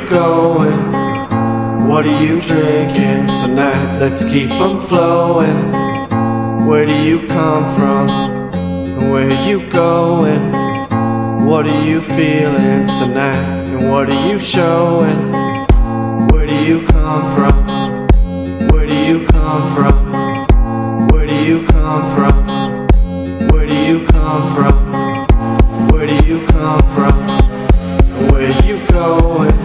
going? What are you drinking tonight? Let's keep 'em flowing. Where do you come from? Where are you going? What are you feeling tonight? And what are you showing? Where do you come from? Where do you come from? Where do you come from? Where do you come from? Where do you come from? Where are you going?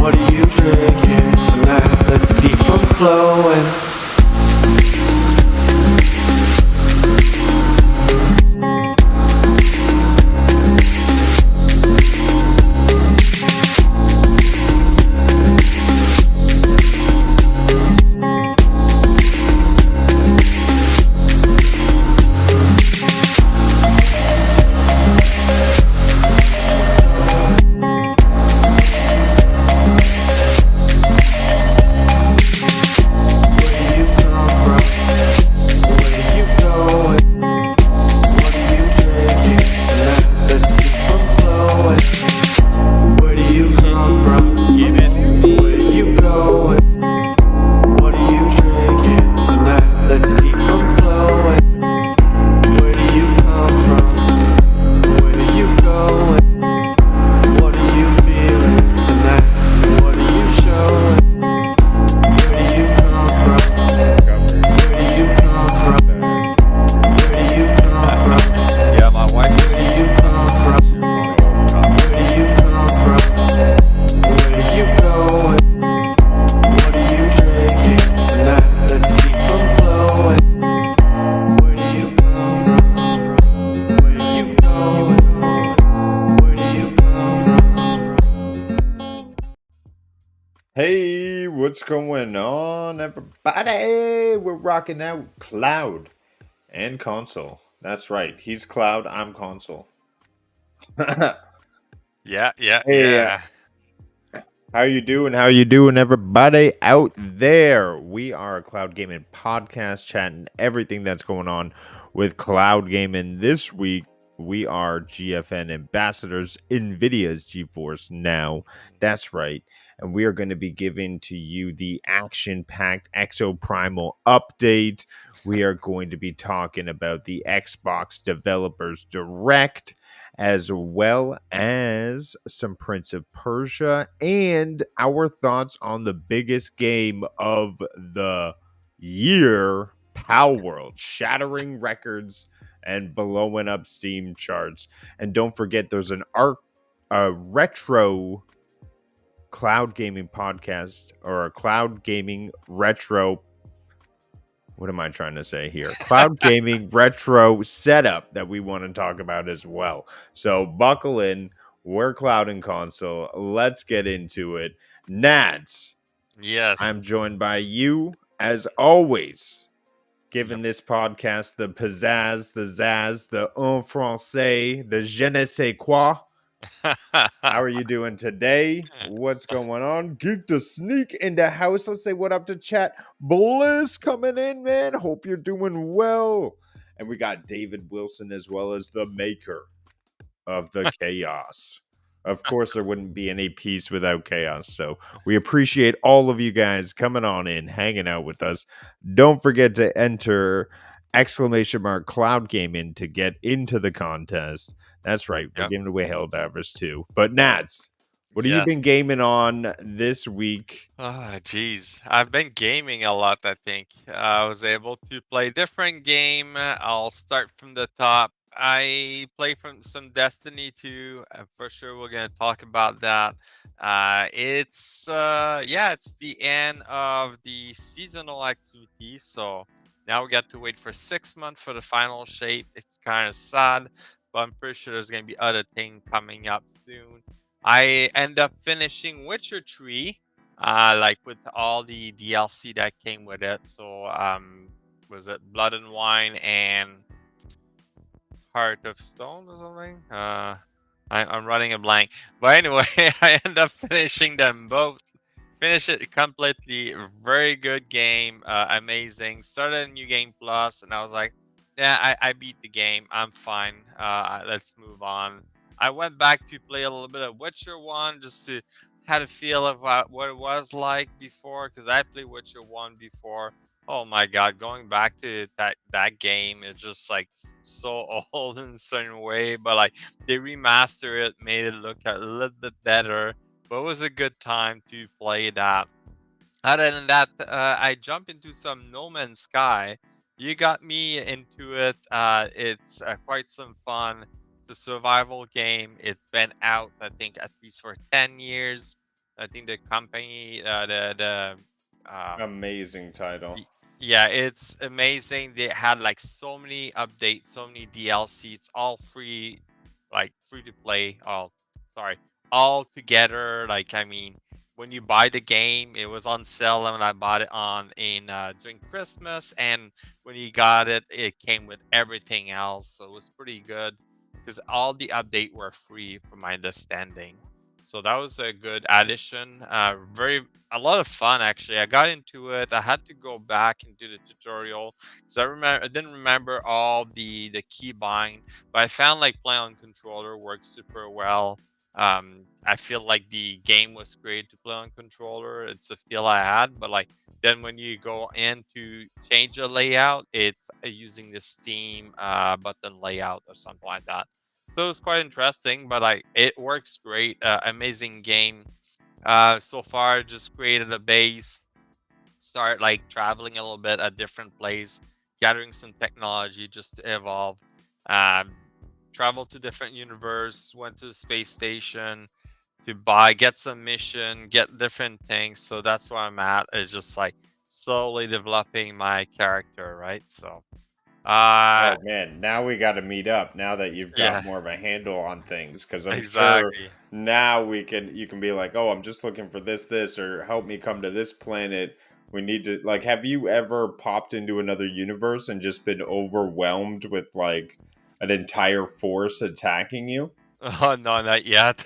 What are you drinking tonight? Let's keep 'em flowing. Hey, what's going on, everybody? We're rocking out Cloud and Console. That's right. He's Cloud, I'm Console. Yeah, yeah, Hey, yeah. how you doing? How you doing, everybody out there? We are a cloud gaming podcast, chatting everything that's going on with cloud gaming. This week, we are GFN ambassadors, NVIDIA's GeForce Now. That's right. And we are going to be giving to you the action-packed Exo Primal update. We are going to be talking about the Xbox Developers Direct, as well as some Prince of Persia and our thoughts on the biggest game of the year, Power World, shattering records and blowing up Steam charts. And don't forget, there's a retro cloud gaming podcast, or a cloud gaming retro, what am I trying to say here? Cloud gaming retro setup that we want to talk about as well. So buckle in. We're Cloud and Console. Let's get into it. Nats, Yes. I'm joined by you as always, giving this podcast the pizzazz, the zazz, the en français, the je ne sais quoi. How are you doing today? What's going on? Geek to sneak in the house. Let's say what up to chat. Bliss coming in, man. Hope you're doing well. And we got David Wilson as well as the maker of the chaos. Of course, there wouldn't be any peace without chaos. So we appreciate all of you guys coming on in, hanging out with us. Don't forget to enter !Cloud Gaming to get into the contest. That's right. We're Yep. giving away Helldivers too. But Nats, what have you Yes. been gaming on this week? Oh, geez. I've been gaming a lot, I think. I was able to play different game. I'll start from the top. I play from some Destiny 2. For sure, we're going to talk about that. It's the end of the seasonal activity. So now we got to wait for 6 months for the final shape. It's kind of sad, but I'm pretty sure there's going to be other things coming up soon. I end up finishing Witcher 3. Like with all the DLC that came with it. So was it Blood and Wine and Heart of Stone or something? I'm running a blank. But anyway, I end up finishing them both. Finish it completely. Very good game. Amazing. Started a new game plus, and I was like, yeah, I beat the game. I'm fine. Let's move on. I went back to play a little bit of Witcher 1 just to had a feel of what it was like before, because I played Witcher 1 before. Oh my god, going back to that game is just like so old in a certain way, but like they remastered it, made it look a little bit better. But it was a good time to play that. Other than that, I jump into some No Man's Sky. You got me into it. It's quite some fun. It's a survival game. It's been out, I think, at least for 10 years. I think the company, Amazing title. Y- Yeah, it's amazing. They had like so many updates, so many DLC. It's all free, like free to play. Oh, sorry, all together. Like I mean, when you buy the game, it was on sale, and I bought it on in during Christmas. And when you got it, it came with everything else, so it was pretty good because all the update were free, from my understanding. So that was a good addition. Very a lot of fun actually. I got into it. I had to go back and do the tutorial because I didn't remember all the key bind, but I found like playing on controller works super well. I feel like the game was great to play on controller. It's a feel I had, but like then when you go in to change the layout, it's using the Steam button layout or something like that. So it's quite interesting, but like it works great. Amazing game. So far, just created a base, start like traveling a little bit at different places, gathering some technology just to evolve. Um, Travel to different universe, went to the space station to get some mission, get different things. So that's where I'm at. Is just like slowly developing my character, right? So, uh, Oh man, now we got to meet up now that you've got yeah, more of a handle on things because I'm sure exactly. now you can be like, "Oh, I'm just looking for this or help me come to this planet." We need to like have you ever popped into another universe and just been overwhelmed with like an entire force attacking you? Oh no, not yet.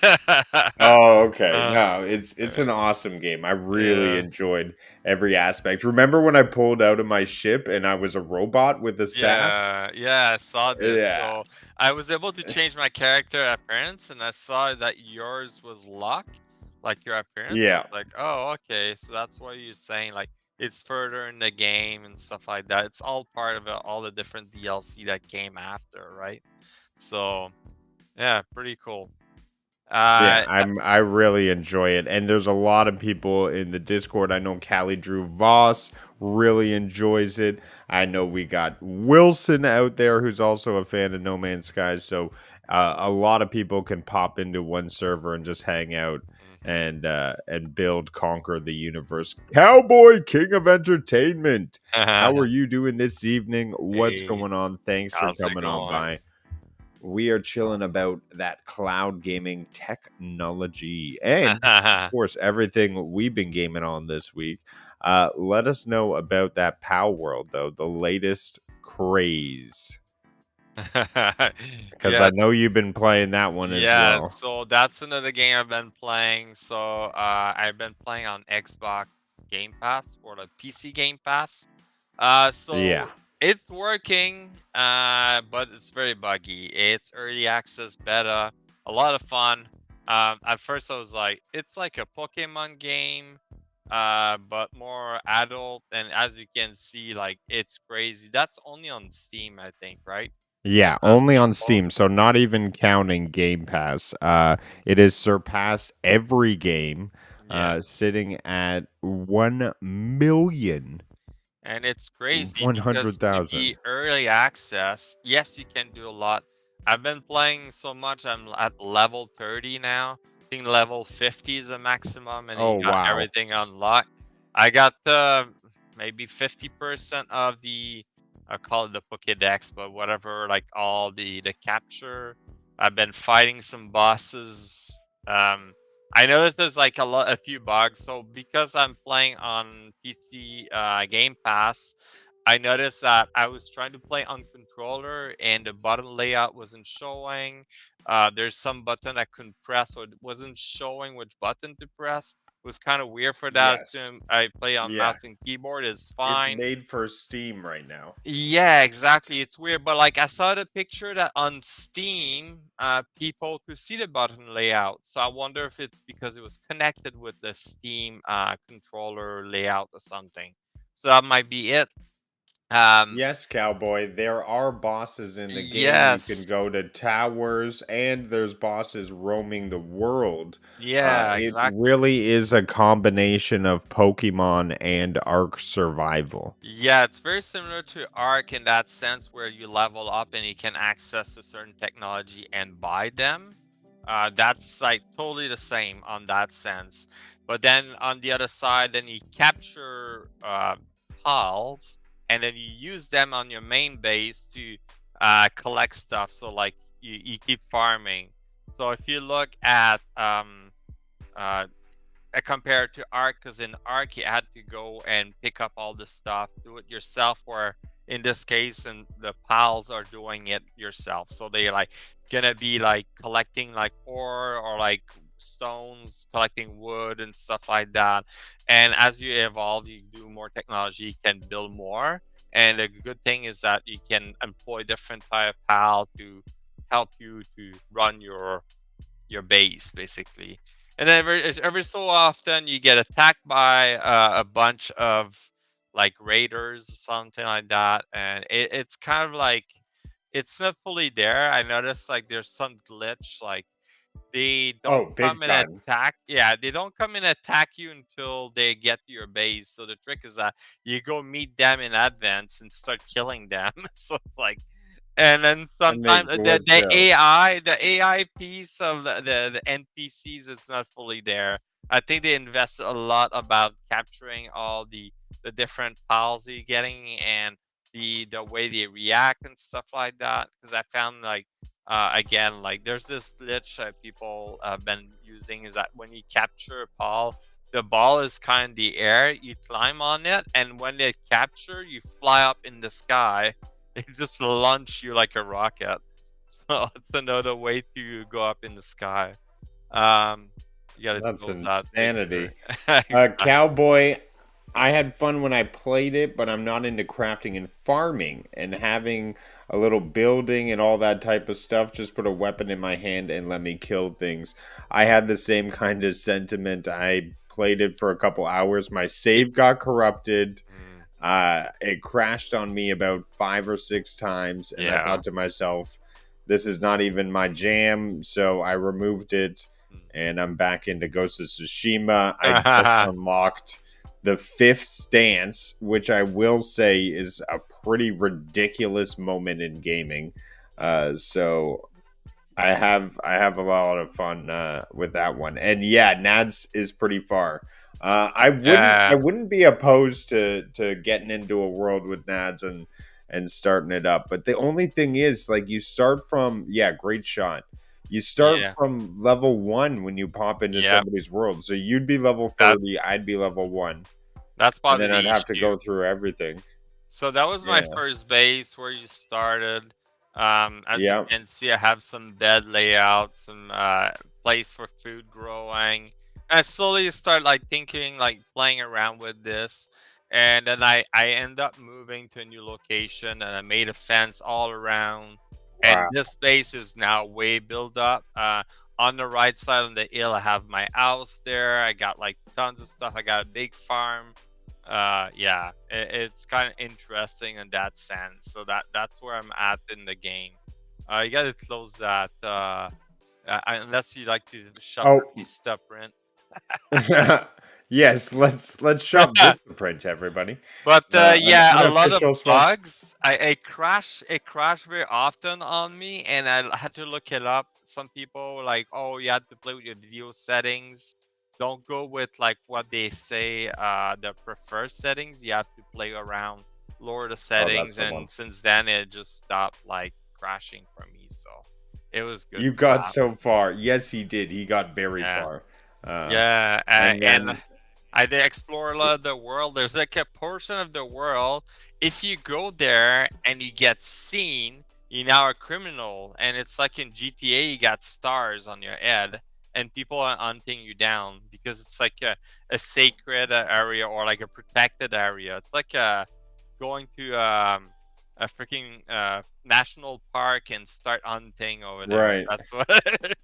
Oh, okay. uh, No, it's an awesome game. I really yeah. enjoyed every aspect. Remember when I pulled out of my ship and I was a robot with a staff? Yeah, yeah, I saw this. Yeah. So I was able to change my character appearance, and I saw that yours was lock, like your appearance. I was Yeah. like, oh, okay, so that's what you're saying. Like it's further in the game and stuff like that. It's all part of it, all the different DLC that came after, right? So yeah, pretty cool. Yeah, Uh, I really enjoy it, and there's a lot of people in the Discord. I know Callie Drew Voss really enjoys it. I know we got Wilson out there who's also a fan of No Man's Sky. So a lot of people can pop into one server and just hang out mhm. and build, conquer the universe. Cowboy King of Entertainment, how are you doing this evening? What's Hey, going on? Thanks for how's it coming on going? by. We are chilling Awesome. about that cloud gaming technology and, of course, everything we've been gaming on this week. Let us know about that POW World, though, the latest craze, because I Yes. know you've been playing that one as Yeah, well. so that's another game I've been playing. So I've been playing on Xbox Game Pass or the PC Game Pass. Yeah. So it's working, but it's very buggy. It's early access beta, a lot of fun. At first I was like, it's like a Pokemon game, but more adult. And as you can see, like it's crazy. That's only on Steam, I think, right? Yeah, The only on info. Steam, so not even counting Game Pass. It has surpassed every game, Yeah. sitting at 1,100,000. And it's crazy because to be early access, yes, you can do a lot. I've been playing so much, I'm at level 30 now. I think level 50 is the maximum, and Oh, you got wow. everything unlocked. I got maybe 50% of the, I call it the Pokédex, but whatever, like all the capture. I've been fighting some bosses. Um, I noticed there's like a few bugs. So because I'm playing on PC Game Pass, I noticed that I was trying to play on controller and the button layout wasn't showing. There's some button I couldn't press, so it wasn't showing which button to press. was kind of weird for that. Yes. Assume I play on Yeah. mouse and keyboard is It's fine. made for Steam right now. Yeah, exactly. It's weird, but like I saw the picture that on Steam, people could see the button layout. So I wonder if it's because it was connected with the Steam controller layout or something. So that might be it. Um, Yes, cowboy. There are bosses in the game. You can yes, go to towers, and there's bosses roaming the world. yeah, It exactly. really is a combination of Pokemon and Ark Survival. Yeah, it's very similar to Ark in that sense where you level up and you can access a certain technology and buy them. That's like totally the same on that sense. But then on the other side, then you capture pals and then you use them on your main base to collect stuff. So like you keep farming. So if you look at uh, compared to Ark, because in Ark you had to go and pick up all the stuff, do it yourself, or in this case, and the pals are doing it yourself. So they like gonna be like collecting like ore or like stones, collecting wood and stuff like that. And as you evolve, you do more technology, you can build more. And the good thing is that you can employ different type of pal to help you to run your base basically. And then every so often you get attacked by a bunch of like raiders or something like that, and it's kind of like it's not fully there. I noticed like there's some glitch, like they don't Oh, come big and time. attack. Yeah, they don't come and attack you until they get to your base. So the trick is that you go meet them in advance and start killing them. So it's like and then And they sometimes glitch out. the AI piece of the NPCs is not fully there. I think they invested a lot about capturing all the different pals you're getting and the way they react and stuff like that. Because I found like again like there's this glitch that people have been using is that when you capture a pal, the ball is kind of the air. You climb on it, and when they capture, you fly up in the sky. They just launch you like a rocket. So it's another way to go up in the sky. Um, you gotta That's close that picture. insanity. Exactly. Cowboy, I had fun when I played it, but I'm not into crafting and farming and having a little building and all that type of stuff. Just put a weapon in my hand and let me kill things. I had the same kind of sentiment. I played it for a couple hours. My It, save got corrupted. mm, It crashed on me about 5 or 6 times, and I yeah. thought to myself, this is not even my jam. So I removed it, and I'm back into Ghost of Tsushima. I just Mm. unlocked the fifth stance, which I will say is a pretty ridiculous moment in gaming. So I have a lot of fun with that one, and yeah, Nads is pretty far. I Yeah. wouldn't be opposed to getting into a world with Nads and starting it up, but the only thing is, like, you start from, yeah, great shot. You start Yeah. from level 1 when you pop into Yep. somebody's world, so you'd be level That 30, I'd be level 1, that's and probably then I'd the have to issue. go through everything. So that was my Yeah, first base where you started. As you yeah. can see, I have some bed layout, some place for food growing. I slowly start like thinking, like playing around with this, and then I end up moving to a new location, and I made a fence all around. And Wow. this space is now way built up. On the right side on the hill, I have my house there. I got like tons of stuff. I got a big farm. Yeah, it's kind of interesting in that sense. So that's where I'm at in the game. You gotta close that unless you like to shop Oh, for Vista print. yes, let's shop Vistaprint, everybody. But An yeah, a lot of unofficial sponsor. bugs. It crashed very often on me, and I had to look it up. Some people like, oh, you have to play with your video settings. Don't go with like what they say the preferred settings. You have to play around, lower the Oh, that's settings, the one. and since then it just stopped like crashing for me. So it was good You for got that. so far. Yes, he did. He got very Yeah. far. Uh, Yeah, and and then, I did explore a lot of the world. There's like a portion of the world. If you go there and you get seen, you're now a criminal. And it's like in GTA, you got stars on your head. and people are hunting you down because it's like a sacred area or like a protected area. It's like going to a freaking national park and start hunting over there. Right. That's what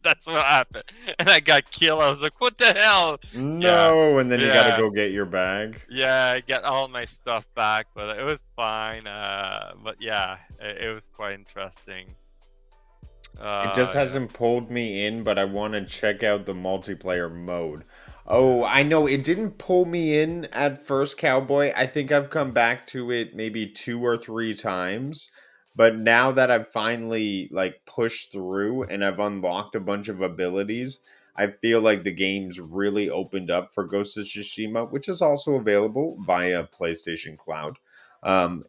that's what happened. And I got killed. I was like, what the hell? Yeah. No, and then you got to Yeah. go get your bag. Yeah, I got all my stuff back, but it was fine. But yeah, it was quite interesting. It just Yeah. hasn't pulled me in, but I want to check out the multiplayer mode. Oh, I know it didn't pull me in at first, Cowboy. I think I've come back to it maybe 2 or 3 times. But now that I've finally like pushed through and I've unlocked a bunch of abilities, I feel like the game's really opened up for Ghost of Tsushima, which is also available via PlayStation Cloud.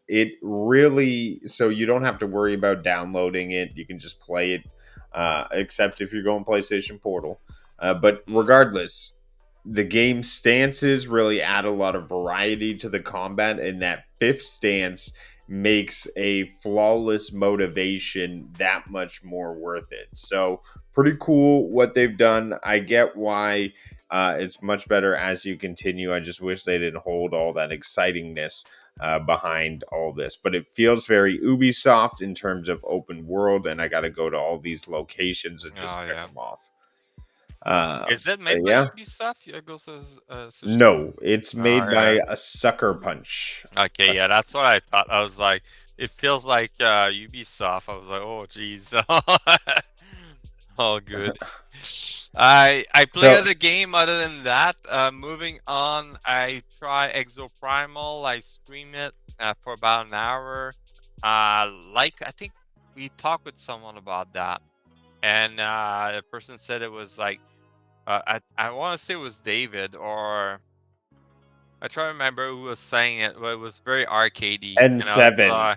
It really, so you don't have to worry about downloading it. You can just play it, except if you're going PlayStation Portal. But Mm. regardless, the game stances really add a lot of variety to the combat, and that fifth stance makes a flawless motivation that much more worth it. So, pretty cool what they've done. I get why it's much better as you continue. I just wish they didn't hold all that excitingness behind all this, but it feels very Ubisoft in terms of open world, and I got to go to all these locations and just Oh check yeah. them off. Is it But made by yeah, Ubisoft? Yeah, Ghost of Tsushima. no, it's Oh made yeah. by a Sucker Punch. Okay, yeah, that's what I thought. I was like, it feels like Ubisoft. I was like, oh geez. All good. I play So other game other than that. Moving on, I try Exoprimal. I stream it for about an hour. Like I think we talked with someone about that, and the person said it was like I want to say it was David or I try to remember who was saying it, but it was very arcadey, and I was N7. oh,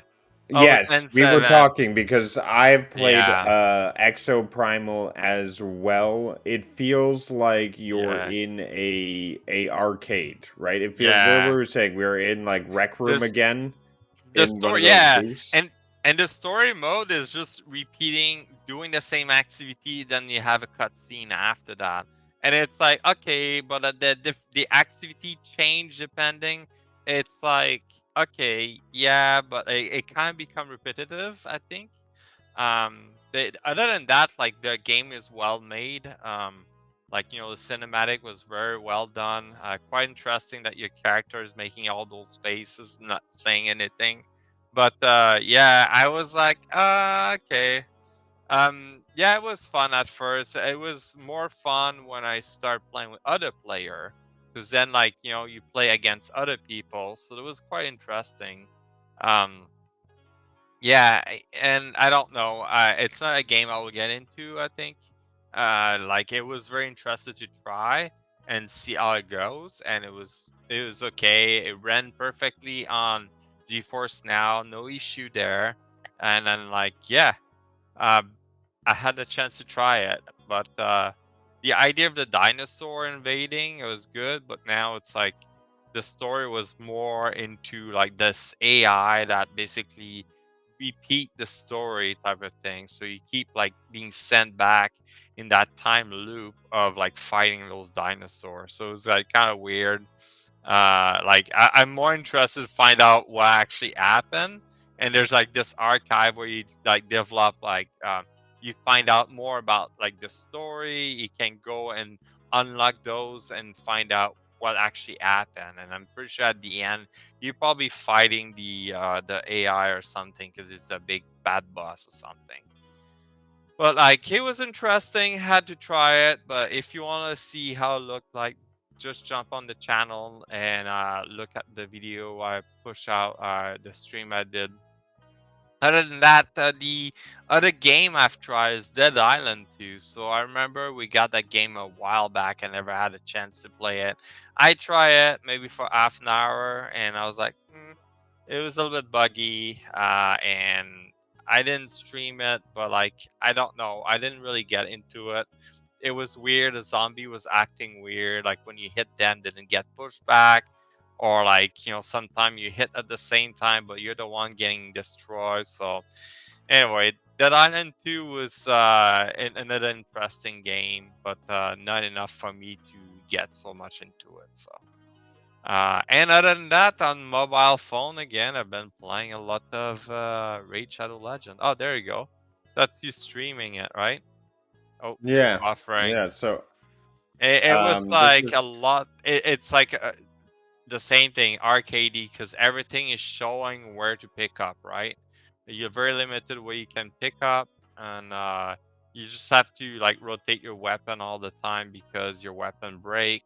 it was Yes, we were N7. talking because I've played Yeah, Exo Primal as well. It feels like you're yeah, in a arcade, right? It feels what we yeah. were saying. We were in like Rec Room This again the in one of story, those yeah, booths. and the story mode is just repeating, doing the same activity. Then you have a cutscene after that, and it's like okay, but the activity change depending. It's like okay, yeah, but it kind of become repetitive. I think. Other than that, like the game is well made. Like the cinematic was very well done. Quite interesting that your character is making all those faces, not saying anything. But yeah, I was like, okay. Yeah, it was fun at first. It was more fun when I start playing with other player, because then like you play against other people, so it was quite interesting. Um, yeah, and I don't know. It's not a game I will get into. I think, like it was very interested to try and see how it goes, and it was okay. It ran perfectly on GeForce Now, no issue there. And then like yeah, um, I had the chance to try it, but the idea of the dinosaur invading it was good, but now it's like the story was more into like this AI that basically repeat the story type of thing. So you keep like being sent back in that time loop of like fighting those dinosaurs. So it's like kind of weird. Like I'm more interested to find out what actually happened. And there's like this archive where you like develop like you find out more about like the story. You can go and unlock those and find out what actually happened. And I'm pretty sure at the end you're probably fighting the AI or something because it's a big bad boss or something. But like it was interesting, had to try it. But if you want to see how it looked like, just jump on the channel and look at the video I push out, the stream I did. Other than that, the other game I've tried is Dead Island 2. So I remember we got that game a while back. I never had a chance to play it. I try it maybe for half an hour, and I was like, it was a little bit buggy, and I didn't stream it. But like, I don't know, I didn't really get into it. It was weird. The zombie was acting weird. Like when you hit them, didn't get pushed back, or like sometimes you hit at the same time, but you're the one getting destroyed. So Anyway, Dead Island 2 was another interesting game, but not enough for me to get so much into it. So, and other than that, on mobile phone again, I've been playing a lot of Raid Shadow Legend. Oh, there you go. That's you streaming it, right? Oh, it's Yeah, buffering. yeah. So It was this like a is lot. It's like the same thing, arcadey, because everything is showing where to pick up, right? You're very limited where you can pick up, and you just have to like rotate your weapon all the time because your weapon break,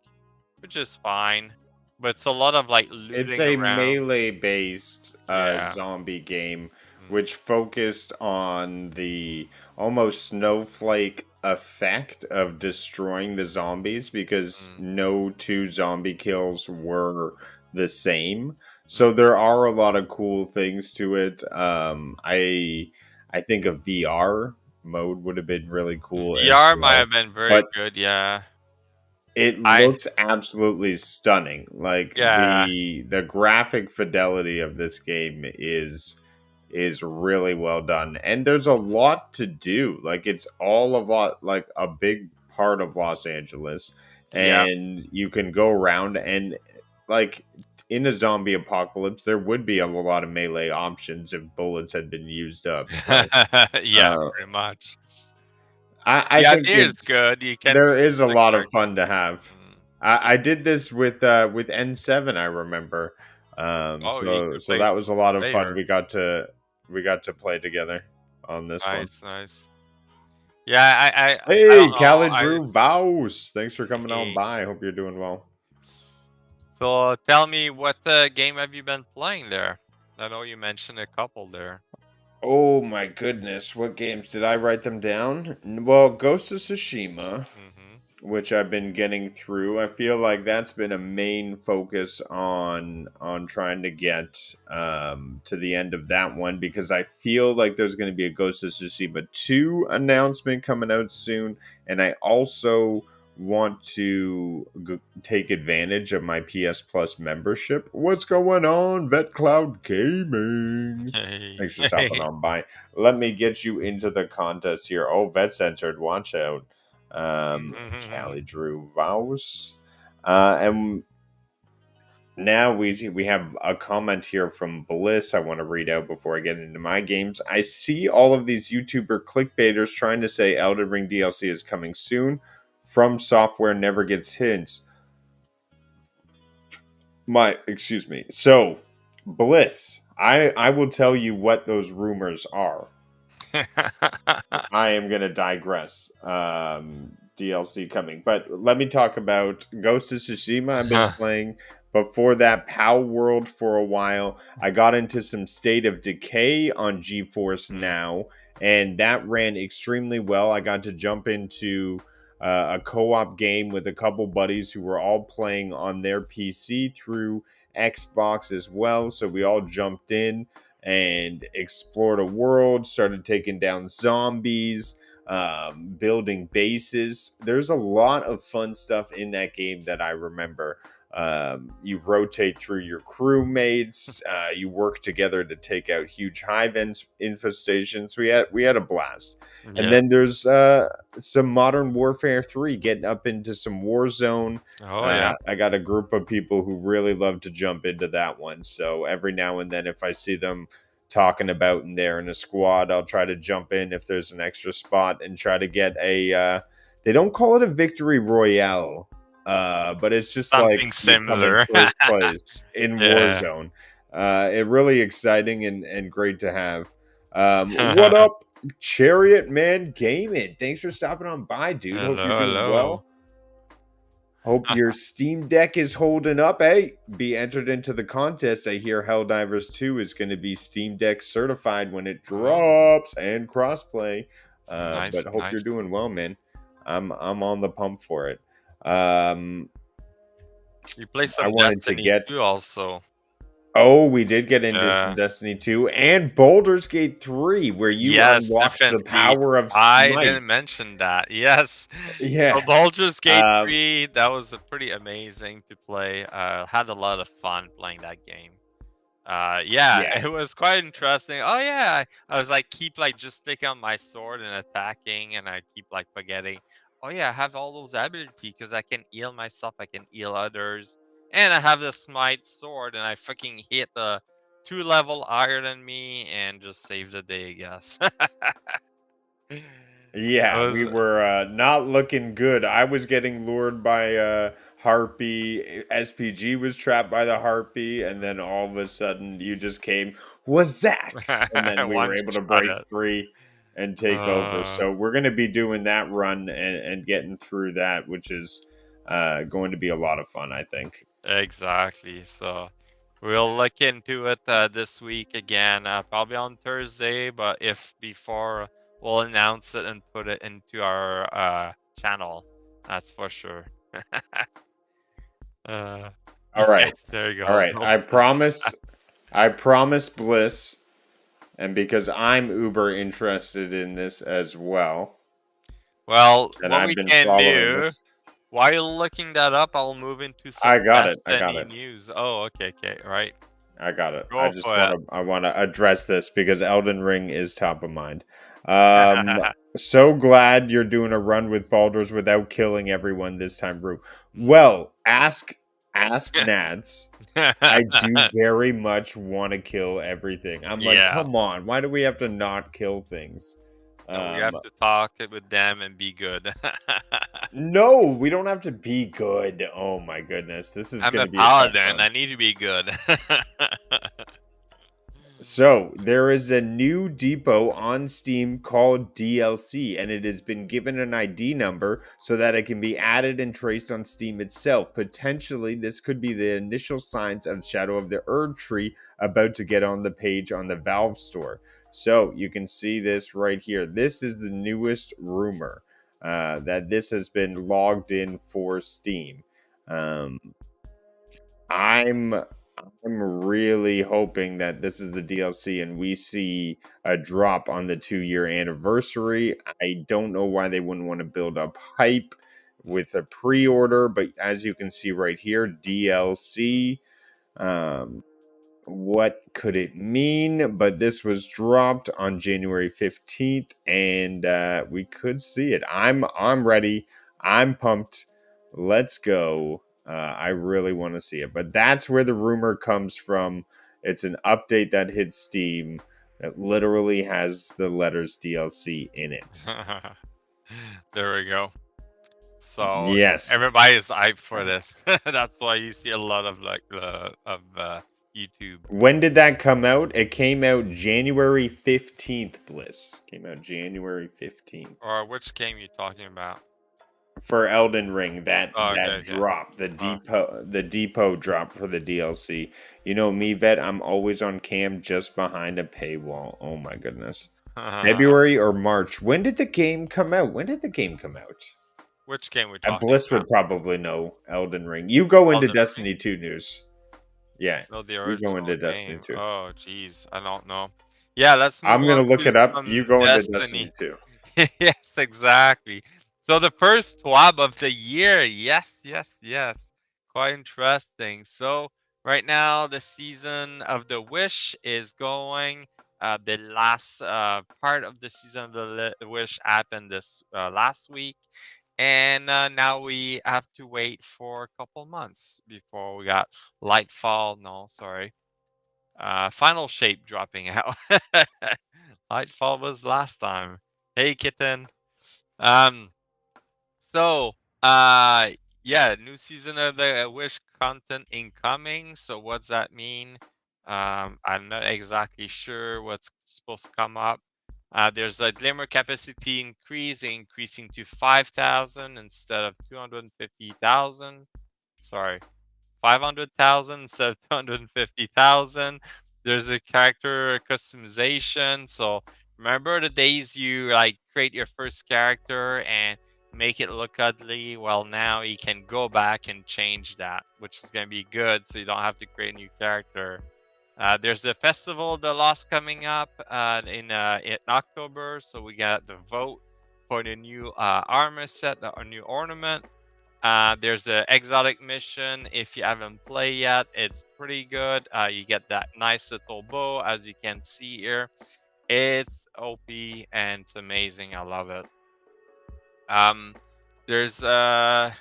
which is fine. But it's a lot of like it's looting a around. melee based Yeah. zombie game Mm, which focused on the almost snowflake effect of destroying the zombies because mm, no two zombie kills were the same. mm. So there are a lot of cool things to it. I think a VR mode would have been really cool as VR might well. have been very But good. Yeah. it I looks absolutely stunning. Like yeah the graphic fidelity of this game is really well done. And there's a lot to do. Like it's all of lot like a big part of Los Angeles. yeah. And you can go around and like in a zombie apocalypse, there would be a lot of melee options if bullets had been used up. So Yeah, uh, pretty much. I The think idea is it's good. You can there choose is a the lot of character. fun to have. Mm. I did this with N7, I remember. Oh, you can So play that was a lot of fun. later. We got to play together on this one. Nice, nice. Yeah, I Hey, don't know. Callie Drew Vouse, thanks for coming on Hey, by. Hope you're doing well. so tell me what game have you been playing there? I know you mentioned a couple there. Oh my goodness, what games did I write them down? Well, Ghost of Tsushima, Mm-hmm. which I've been getting through. I feel like that's been a main focus on trying to get to the end of that one because I feel like there's going to be a Ghost of Tsushima 2 announcement coming out soon, and I also want to take advantage of my PS Plus membership. What's going on, Vet Cloud Gaming? Hey. Thanks for stopping on by. Let me get you into the contest here. Oh, Vet's entered. Watch out. Callie Drew Vouse. And now we have a comment here from Bliss I want to read out before I get into my games. I see all of these YouTuber clickbaiters trying to say Elden Ring DLC is coming soon. From Software never gets hints. Excuse me. So, Bliss, I will tell you what those rumors are. I am going to digress. DLC coming, but let me talk about Ghost of Tsushima. I've been playing before that Pow World for a while. I got into some State of Decay on GeForce Mm, Now, and that ran extremely well. I got to jump into a co-op game with a couple buddies who were all playing on their PC through Xbox as well. So we all jumped in and explored a world, started taking down zombies, building bases. There's a lot of fun stuff in that game that I remember. You rotate through your crewmates. You work together to take out huge hive infestations. We had a blast. And yeah. then there's some Modern Warfare 3 getting up into some Warzone. Oh yeah. I got a group of people who really love to jump into that one. So every now and then, if I see them talking about in there in a squad, I'll try to jump in if there's an extra spot and try to get a. They don't call it a victory royale, but it's just like Something you come in similar. first place in Yeah. Warzone. It really exciting and great to have. What up, Chariot Man Gaming? Thanks for stopping on by, dude. Hope you're Hello, doing hello. well. Hope your Steam Deck is holding up. Hey, be entered into the contest. I hear Helldivers 2 is going to be Steam Deck certified when it Oh, drops and crossplay. But nice, hope you're nice. doing well, man. I'm on the pump for it. Um, You play I some wanted to Destiny get. too, also. Oh, we did get into some Yeah. Destiny 2 and Baldur's Gate 3, where you Yes, unlocked the definitely. power of I Smite. didn't mention that. Yes. So Yeah. Baldur's Gate Um, 3, that was a pretty amazing to play. Had a lot of fun playing that game. Yeah, Yeah. it was quite interesting. Oh yeah, I was like keep like just sticking on my sword and attacking, and I keep like forgetting. Oh yeah, I have all those ability because I can heal myself, I can heal others, and I have the smite sword, and I fucking hit the 2 level higher than me and just save the day, I guess. I Yeah, was we were not looking good. I was getting lured by Harpy. SPG was trapped by the Harpy, and then all of a sudden you just came, Wazak! And then we were one able to shot break it. free and take over. Uh, So we're going to be doing that run and getting through that, which is going to be a lot of fun, I think. exactly. So we'll look into it this week again, probably on Thursday. But if before, we'll announce it and put it into our channel. That's for sure. uh, All yeah, right. there you All go. right. I promised Bliss, and because I'm uber interested in this as well, Well, and what I've we been can following do this. while you're looking that up, I'll move into I some got it. I got Destiny it. news. Oh, okay, okay, right. I got it. Go for it. I want to address this because Elden Ring is top of mind. Um so glad you're doing a run with Baldur's without killing everyone this time, Rue. Well, ask Nads. I do very much want to kill everything. I'm like, Yeah. come on, why do we have to not kill things? No, we Um have to talk with them and be good. no, we don't have to be good. Oh my goodness. This is I'm going a to be a tough paladin. run. I need to be good. So, there is a new depot on Steam called DLC, and it has been given an ID number so that it can be added and traced on Steam itself. Potentially, this could be the initial signs of Shadow of the Erd Tree about to get on the page on the Valve store. So, you can see this right here. This is the newest rumor that this has been logged in for Steam. Um, I'm I'm really hoping that this is the DLC and we see a drop on the 2-year anniversary. I don't know why they wouldn't want to build up hype with a pre-order, but as you can see right here, DLC. Um, what could it mean? But this was dropped on January 15th, and we could see it. I'm ready. I'm pumped. Let's go. I really want to see it. But that's where the rumor comes from. It's an update that hit Steam that literally has the letters DLC in it. There we go. So Yes. everybody's hyped for this. That's why you see a lot of like YouTube. When did that come out? It came out January 15th, Bliss. Came out January 15th. Or which game you talking about? For Elden Ring, that Oh, okay, that okay. drop, the depot drop for the DLC. You know me, Vet, I'm always on cam just behind a paywall. Oh my goodness. February or March. When did the game come out? When did the game come out? Which game we talking Bliss about? would probably know Elden Ring. You go into Elden Ring? Destiny 2 news. Yeah, No, the you go original into Destiny game. 2. Oh, jeez, I don't know. Yeah, let's move I'm gonna on look to it up. You some go into Destiny Destiny. 2. Yes, exactly. So the first swab of the year. Yes, yes, yes. Quite interesting. So right now the season of the Wish is going. The last part of the season of the Wish happened this last week, and now we have to wait for a couple months before we got Lightfall. No, sorry. Final Shape dropping out. Lightfall was last time. Hey, kitten. Um, so, uh, yeah, new season of the Wish content incoming. So what's that mean? I'm not exactly sure what's supposed to come up. There's a glimmer capacity increase, increasing to 5,000 instead of 250,000. Sorry, 500,000 instead of 250,000. There's a character customization. So remember the days you like create your first character and make it look ugly? Well, now you can go back and change that, which is going to be good. So you don't have to create a new character. There's the Festival of the Lost coming up in October. So we got the vote for the new armor set, the new ornament. There's an exotic mission. If you haven't played yet, it's pretty good. You get that nice little bow, as you can see here. It's OP and it's amazing. I love it. Um, there's there's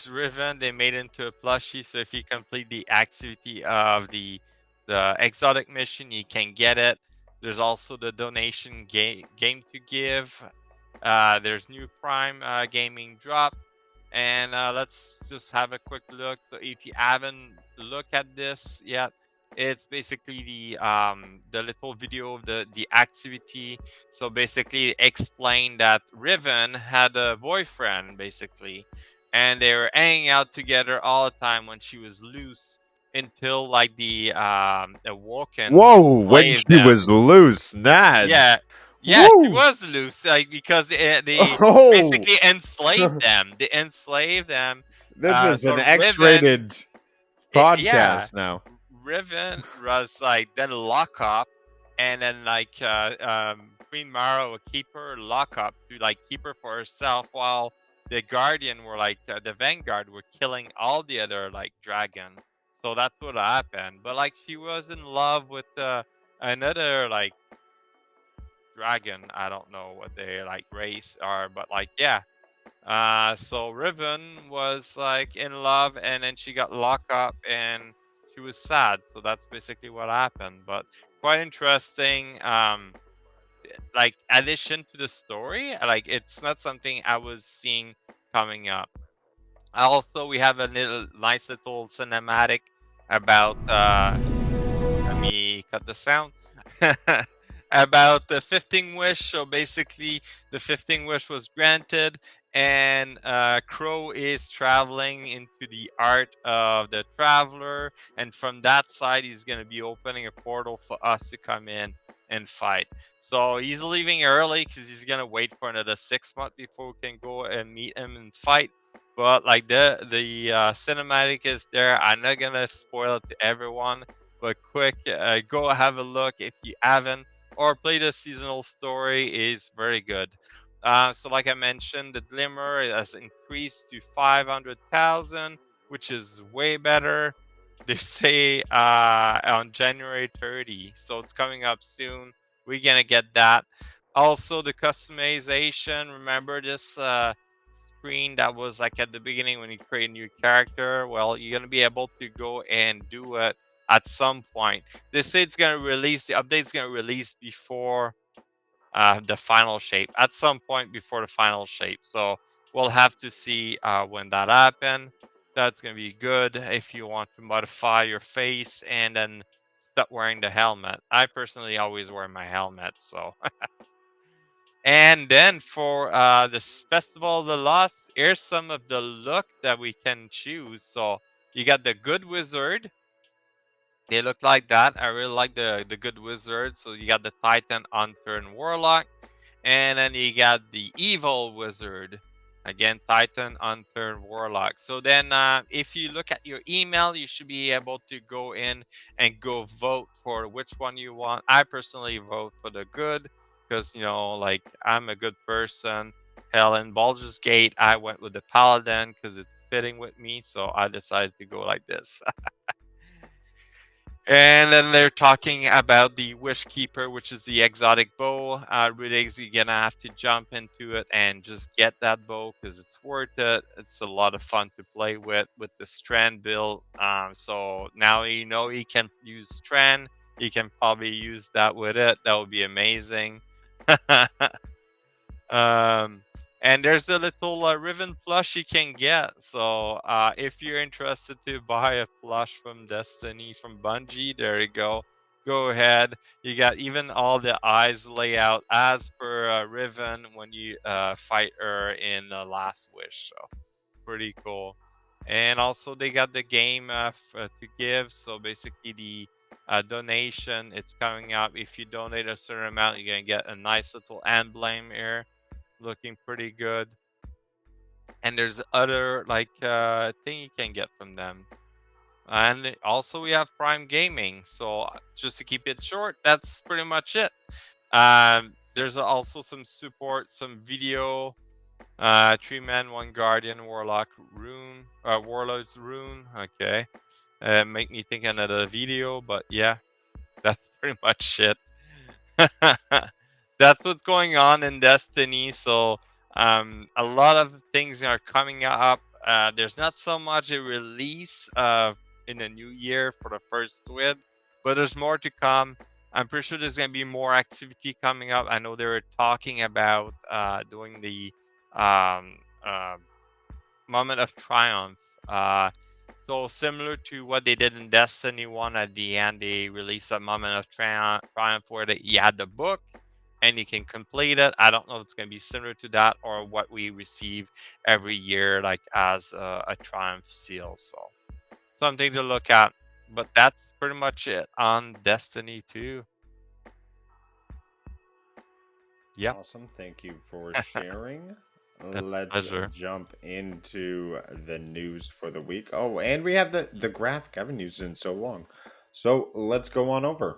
Riven. They made into a plushie, so if you complete the activity of the exotic mission, you can get it. There's also the donation game to give. There's new Prime gaming drop. And let's just have a quick look. So if you haven't looked at this yet, it's basically the little video of the activity. So basically explain that Riven had a boyfriend basically, and they were hanging out together all the time when she was loose until like the Woken Whoa, when enslaved she them. was loose, Nads. Yeah, yeah, she Woo! was loose, like because they Oh, basically enslaved them. They enslaved them. this is So an Riven, X-rated yeah, podcast now. Riven was like then lock up, and then like Queen Mara would keep her lock up to like keep her for herself, while the Guardian were like the Vanguard were killing all the other like dragon. So that's what happened. But like she was in love with another like dragon. I don't know what their like race are, but like yeah. So Riven was like in love, and then she got locked up, and she was sad. So that's basically what happened. But quite interesting. Like addition to the story, like it's not something I was seeing coming up. Also, we have a little nice little cinematic about let me cut the sound. About the 15th wish. So basically, the 15th wish was granted, and Crow is traveling into the art of the traveler, and from that side, he's gonna be opening a portal for us to come in and fight. So he's leaving early because he's gonna wait for another 6 months before we can go and meet him and fight. But like the cinematic is there. I'm not gonna spoil it to everyone, but quick, go have a look if you haven't, or play the seasonal story. Is very good. So like I mentioned, the Glimmer has increased to 500,000, which is way better. They say on January 30, so it's coming up soon. We're gonna get that. Also, the customization. Remember this screen that was like at the beginning when you create a new character? Well, you're gonna be able to go and do it at some point. They say it's gonna release, the update's gonna release before the final shape, at some point before the final shape. So we'll have to see when that happens. That's gonna be good if you want to modify your face and then start wearing the helmet. I personally always wear my helmet, so. And then for this Festival of the Lost, here's some of the look that we can choose. So you got the Good Wizard. They look like that. I really like the Good Wizard. So you got the Titan, Hunter, and Warlock. And then you got the Evil Wizard. Again, Titan, Hunter, and Warlock. So then if you look at your email, you should be able to go in and go vote for which one you want. I personally vote for the good because, you know, like I'm a good person. Hell, in Baldur's Gate, I went with the Paladin because it's fitting with me. So I decided to go like this. And then they're talking about the Wish Keeper, which is the exotic bow. Ridigs, you're gonna have to jump into it and just get that bow because it's worth it. It's a lot of fun to play with the Strand build. So now you know you can use Strand. You can probably use that with it. That would be amazing. Um, and there's a little Riven plush you can get. So if you're interested to buy a plush from Destiny from Bungie, there you go. Go ahead. You got even all the eyes layout as per Riven when you fight her in Last Wish. So pretty cool. And also they got the game to give. So basically the donation, it's coming up. If you donate a certain amount, you're gonna get a nice little emblem here, looking pretty good. And there's other like thing you can get from them. And also we have Prime Gaming. So just to keep it short, that's pretty much it. There's also some support, some video Three men, one guardian, warlock rune, warlord's rune. Okay. Make me think another video, but yeah, that's pretty much it. That's what's going on in Destiny. So a lot of things are coming up. There's not so much a release in the new year for the first twib, but there's more to come. I'm pretty sure there's gonna be more activity coming up. I know they were talking about doing the um, uh, moment of triumph. So similar to what they did in Destiny 1 at the end, they released a moment of triumph where you had the book and you can complete it. I don't know if it's going to be similar to that or what we receive every year, like as a triumph seal. So something to look at. But that's pretty much it on Destiny 2. Yep. Awesome. Thank you for sharing. A Let's pleasure. jump into the news for the week. Oh, and we have the graphic. I haven't used it in so long. So let's go on over.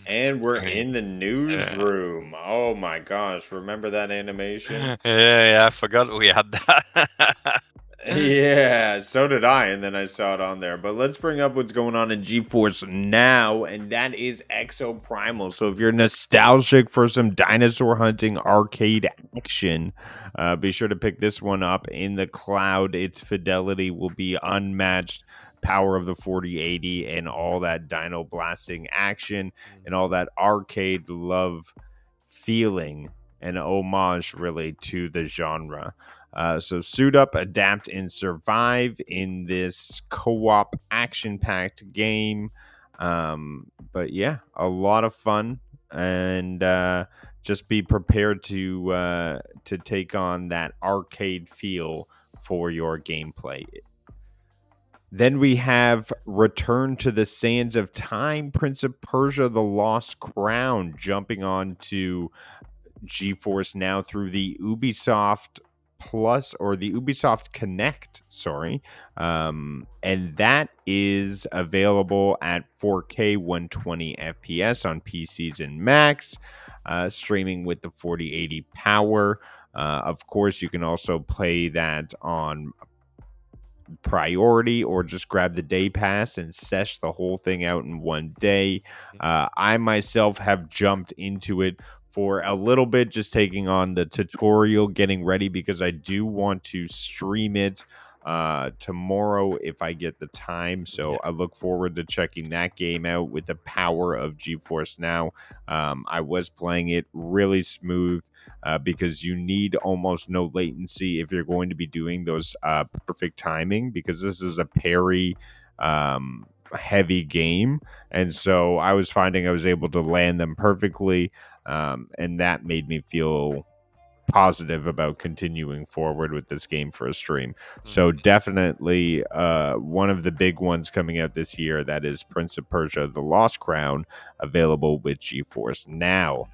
And we're in the newsroom. Oh my gosh. Remember that animation? Yeah, I forgot we had that. Yeah, so did I, and then I saw it on there. But let's bring up what's going on in GeForce now, and that is Exo Primal. So if you're nostalgic for some dinosaur hunting arcade action, be sure to pick this one up in the cloud. Its fidelity will be unmatched. Power of the 4080 and all that dino blasting action and all that arcade love feeling and homage really to the genre. So suit up, adapt, and survive in this co-op action-packed game. But yeah, a lot of fun, and just be prepared to take on that arcade feel for your gameplay. Then we have Return to the Sands of Time, Prince of Persia: The Lost Crown, jumping on to GeForce now through the Ubisoft Plus or the Ubisoft Connect, sorry. And that is available at 4K 120 FPS on PCs and Macs, streaming with the 4080 power. Of course, you can also play that on priority or just grab the day pass and sesh the whole thing out in one day. I myself have jumped into it for a little bit, just taking on the tutorial, getting ready, because I do want to stream it tomorrow if I get the time. So I look forward to checking that game out with the power of GeForce Now. I was playing it really smooth because you need almost no latency if you're going to be doing those perfect timing, because this is a parry heavy game. And so I was finding I was able to land them perfectly. And that made me feel positive about continuing forward with this game for a stream. So definitely one of the big ones coming out this year, that is Prince of Persia: The Lost Crown, available with GeForce Now.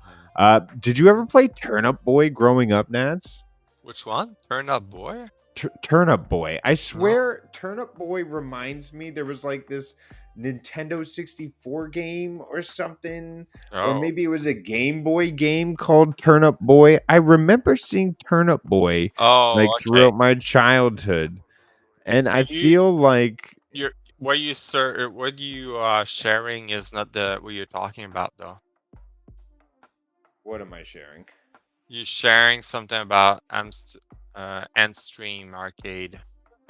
Did you ever play Turnip Boy growing up, Nats? Which one? Turnip Boy? Turnip Boy. I swear Turnip Boy reminds me there was like this Nintendo 64 game or something, or maybe it was a Game Boy game called Turnip Boy. I remember seeing Turnip Boy like throughout my childhood, and I feel like what you sharing is not the what you're talking about though. What am I sharing? You're sharing something about Endstream Arcade.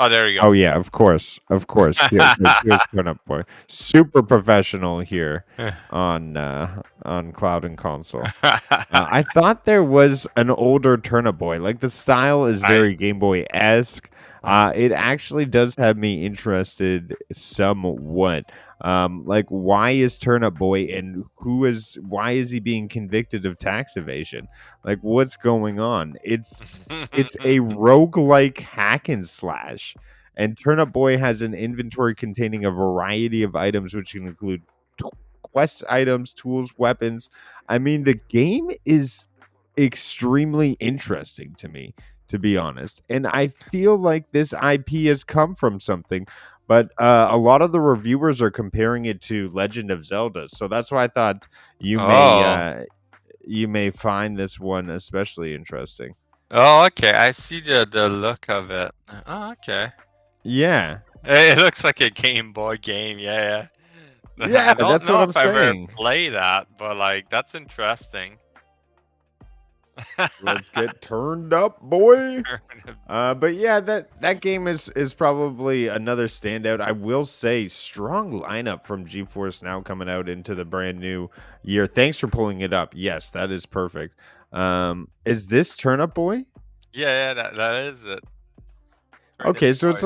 Oh, there you go. Oh yeah, of course. Here's Turnip Boy. Super professional here on Cloud&Console. I thought there was an older Turnip Boy. Like the style is very Game Boy-esque. It actually does have me interested somewhat. Like, why is Turnip Boy, and why is he being convicted of tax evasion? Like, what's going on? It's a roguelike hack and slash. And Turnip Boy has an inventory containing a variety of items, which can include quest items, tools, weapons. I mean, the game is extremely interesting to me. to be honest. And I feel like this IP has come from something, but a lot of the reviewers are comparing it to Legend of Zelda. So that's why I thought you may Oh. you may find this one especially interesting. Oh, okay. I see the look of it. Oh, okay. Yeah. It looks like a Game Boy game. Yeah, yeah. Yeah, I don't that's what know I'm if I've ever saying. played that, but like that's interesting. Let's get turned up, boy. But yeah, that game is probably another standout. I will say, strong lineup from GeForce Now coming out into the brand new year. Thanks for pulling it up. Yes, that is perfect. Is this Turn Up Boy? Yeah, that is it. Turnip Okay, so Boy.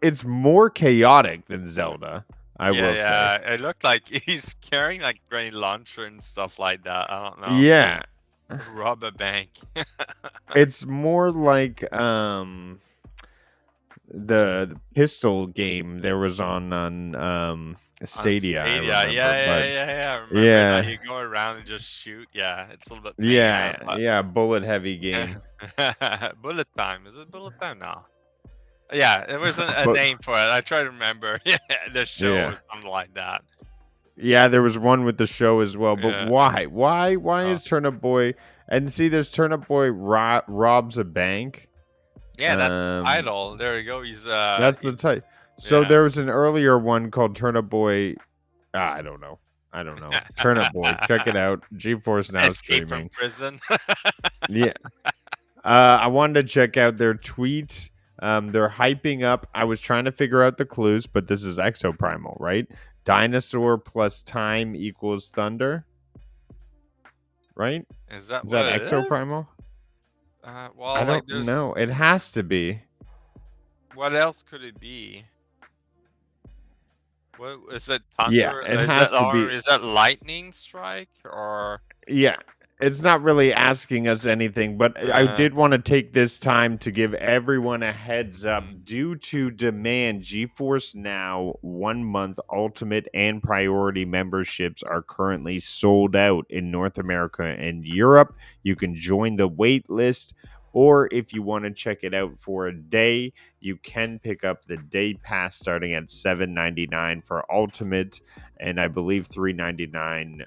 it's more chaotic than Zelda, I Yeah, will say. yeah. It looked like he's carrying like grenade launcher and stuff like that. I don't know. Yeah, Rob a bank. it's more like the pistol game there was on On Stadia, I Stadia. remember. But Yeah. I remember that yeah, you go around and just shoot. Yeah, it's a little bit pain, but yeah, bullet heavy game. bullet time. Is it bullet time now? Yeah, there was a But name for it. I try to remember. Yeah, the show yeah. or something like that. Yeah, there was one with the show as well. But Yeah. why? Why Oh. is Turnip Boy and see there's Turnip Boy robs a bank? Yeah, that's the Um title. There you go. that's the type. So Yeah. there was an earlier one called Turnip Boy. I don't know. I don't know. Turnip Boy. Check it out. GeForce Now Escape from streaming. prison. Yeah. I wanted to check out their tweets. They're hyping up. I was trying to figure out the clues, but this is Exoprimal, right? Dinosaur plus time equals thunder, right? Is that Is what that it is? Exoprimal? I Well, like don't there's know. It has to be. what else could it be? What is it? Yeah, Thunder? it has to be. Is that lightning strike or? Yeah, it's not really asking us anything, but I Uh, did want to take this time to give everyone a heads up. mm. Due to demand, GeForce Now 1 month ultimate and priority memberships are currently sold out in North America and Europe. You can join the wait list, or if you want to check it out for a day, you can pick up the day pass starting at $7.99 for ultimate, and I believe $3.99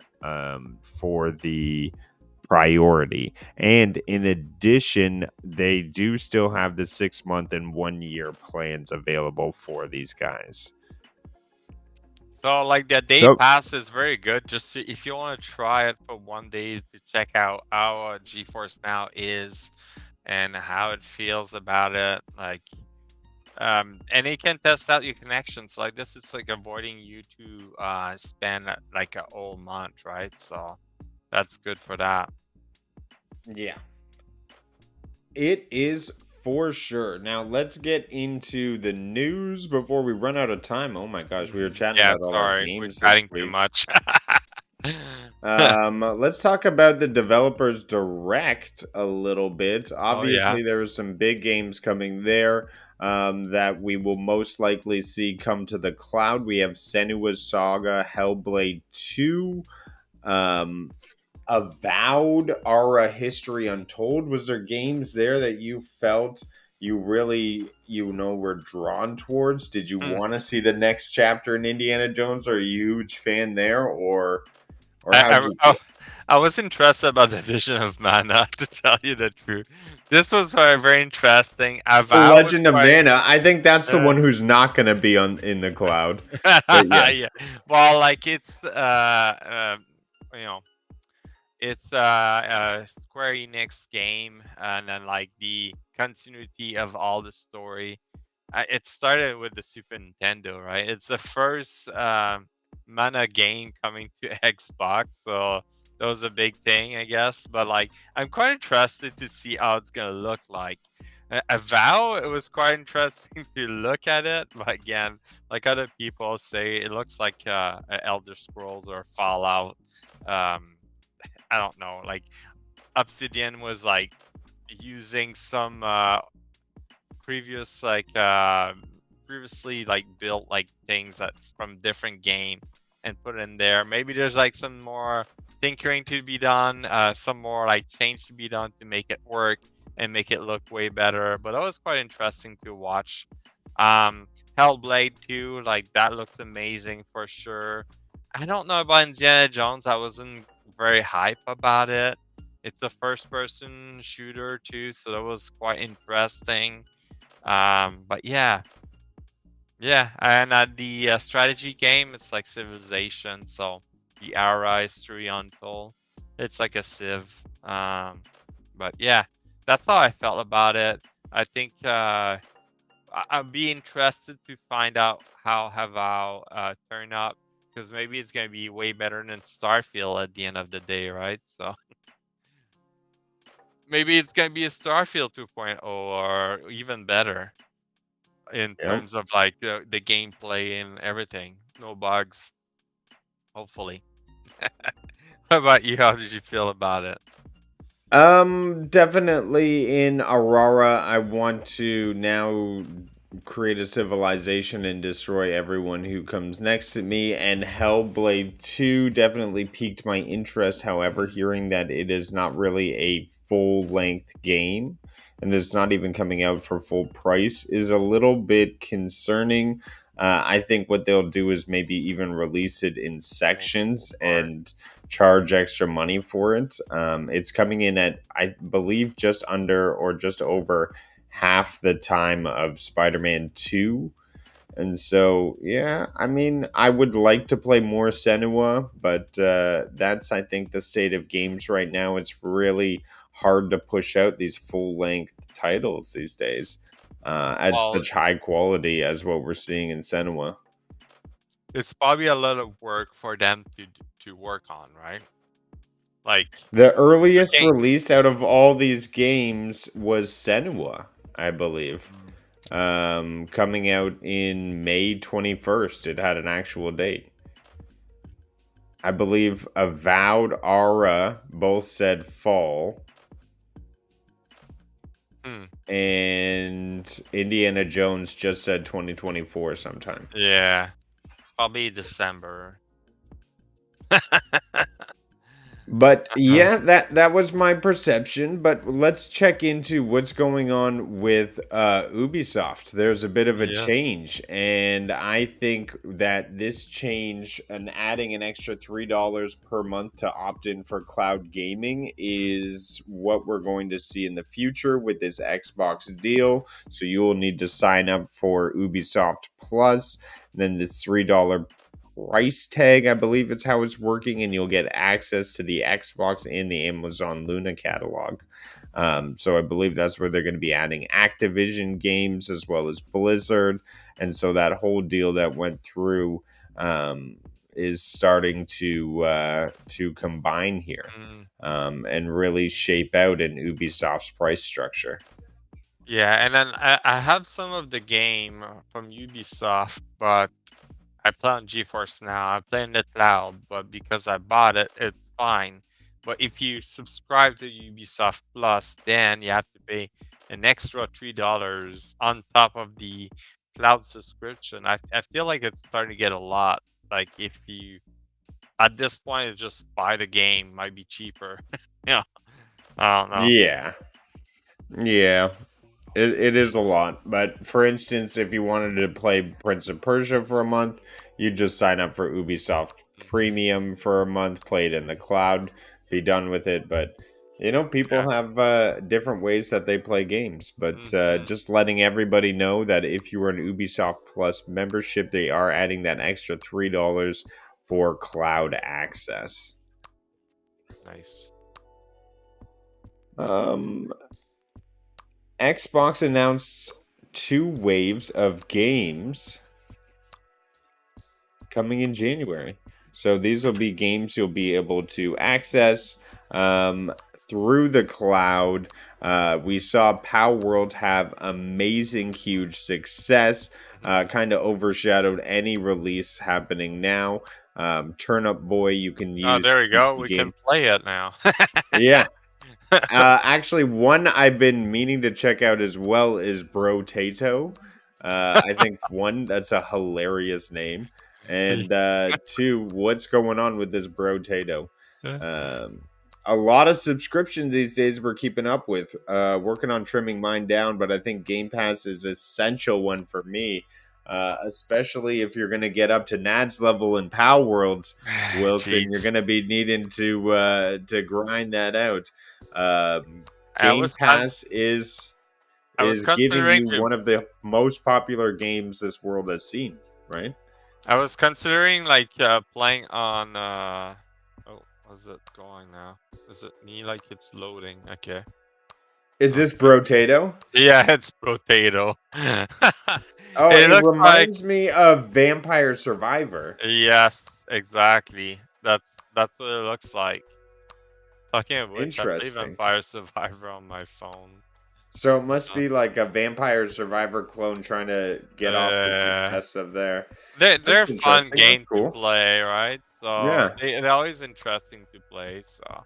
for the priority. And in addition, they do still have the 6 month and 1 year plans available for these guys. So like the day So pass is very good. Just if you want to try it for one day to check out how GeForce Now is and how it feels about it, like and it can test out your connections. Like this is like avoiding you to spend like a whole month, right? So that's good for that. yeah, it is for sure. Now let's get into the news before we run out of time. Oh my gosh, we were chatting Yeah, about all our sorry, we're games this chatting too week. much. Let's talk about the developers direct a little bit. Oh yeah. Obviously, there was some big games coming there that we will most likely see come to the cloud. We have Senua's Saga, Hellblade 2, um, Avowed, Aura History Untold. Was there games there that you felt you really, were drawn towards? Did you Hmm. want to see the next chapter in Indiana Jones? Are you a huge fan there, or how did I, you I, feel? I was interested about the vision of mana, to tell you the truth. This was very interesting. Avow was Legend of quite. Mana. I think that's the Uh, one who's not going to be on in the cloud. But yeah, yeah. Well, like it's you know, it's a Square Enix game, and then like the continuity of all the story. It started with the Super Nintendo, right? It's the first mana game coming to Xbox, so that was a big thing, I guess. But like, I'm quite interested to see how it's gonna look like. Avow, it was quite interesting to look at it, but again, like other people say, it looks like Elder Scrolls or Fallout. Um, I don't know, like Obsidian was like using some previous previously like built like things that from different game and put in there. Maybe there's like some more tinkering to be done, some more like change to be done to make it work. and make it look way better. But that was quite interesting to watch. Um, Hellblade 2, like that looks amazing for sure. I don't know about Indiana Jones. I wasn't very hype about it. It's a first-person shooter too, so that was quite interesting. But yeah, yeah, and the strategy game, it's like Civilization, so the era is through Untold. It's like a Civ. But yeah, that's how I felt about it. I think I'd be interested to find out how Havao turn up, because maybe it's gonna be way better than Starfield at the end of the day, right? So maybe it's gonna be a Starfield 2.0 or even better in Yep. terms of like the gameplay and everything. No bugs, hopefully. How about you? How did you feel about it? Definitely in Aurora, I want to now create a civilization and destroy everyone who comes next to me. And Hellblade 2 definitely piqued my interest. However, Mhm. hearing that it is not really a full length game and it's not even coming out for full price is a little bit concerning. I think what they'll do is maybe even release it in sections Or and charge extra money for it. It's coming in at, I believe, just under or just over half the time of Spider-Man 2. And so, yeah, I mean, I would like to play more Senua, but that's, I think, the state of games right now. It's really hard to push out these full length titles these days at well, such high quality as what we're seeing in Senua. it's probably a lot of work for them to work on, right? Like The the earliest game. release out of all these games was Senua, I believe. Mm, Coming out in May 21st. It had an actual date. I believe Avowed, Aura both said fall, hmm. and Indiana Jones just said 2024 sometime. Yeah, probably December. But yeah, that was my perception. But let's check into what's going on with Ubisoft. There's a bit of a Yes. change, and I think that this change and adding an extra $3 per month to opt in for cloud gaming is what we're going to see in the future with this Xbox deal. So you will need to sign up for Ubisoft Plus, then this $3 price tag, I believe it's how it's working, and you'll get access to the Xbox and the Amazon Luna catalog. So I believe that's where they're going to be adding Activision games as well as Blizzard, and so that whole deal that went through is starting to combine here Mm, and really shape out in Ubisoft's price structure. yeah, and then I have some of the game from Ubisoft, but I play on GeForce Now. I play in the cloud, but because I bought it, it's fine. But if you subscribe to Ubisoft Plus, then you have to pay an extra $3 on top of the cloud subscription. I feel like it's starting to get a lot. Like if you at this point just buy the game, might be cheaper. Yeah, I don't know. Yeah, yeah. It is a lot, but for instance, if you wanted to play Prince of Persia for a month, you just sign up for Ubisoft Hmm. Premium for a month, play it in the cloud, be done with it. But Yeah. people have different ways that they play games. But Hmm. just letting everybody know that if you are an Ubisoft Plus membership, they are adding that extra $3 for cloud access. Nice. Um, Xbox announced two waves of games coming in January. So these will be games you'll be able to access um, through the cloud. We saw Pow World have amazing, huge success, Hmm. kind of overshadowed any release happening now. Turnip Boy, you can Oh, use there we go. PC We game. can play it now. Yeah. Actually, one I've been meaning to check out as well is Bro Tato. I think one, that's a hilarious name, and two, what's going on with this Bro Tato? Um, a lot of subscriptions these days we're keeping up with. Working on trimming mine down, but I think Game Pass is an essential one for me, especially if you're going to get up to Nad's level in Power Worlds, Wilson. You're Jeez. going to be needing to grind that out. I Game was con- Pass is I was giving considering you to one of the most popular games this world has seen, right? I was considering like playing on oh, how's it going now? Is it me like it's loading? Okay. Is this Okay. Brotato? Yeah, it's potato. Oh, It it looks like reminds me of Vampire Survivor. yes, exactly. That's what it looks like. Talking of which, I play Interesting. Vampire Survivor on my phone. So it must Uh, be like a Vampire Survivor clone trying to get off the uh, success of there. they're That's a fun interesting. That's game to cool. play, right? So Yeah. they're always interesting to play. So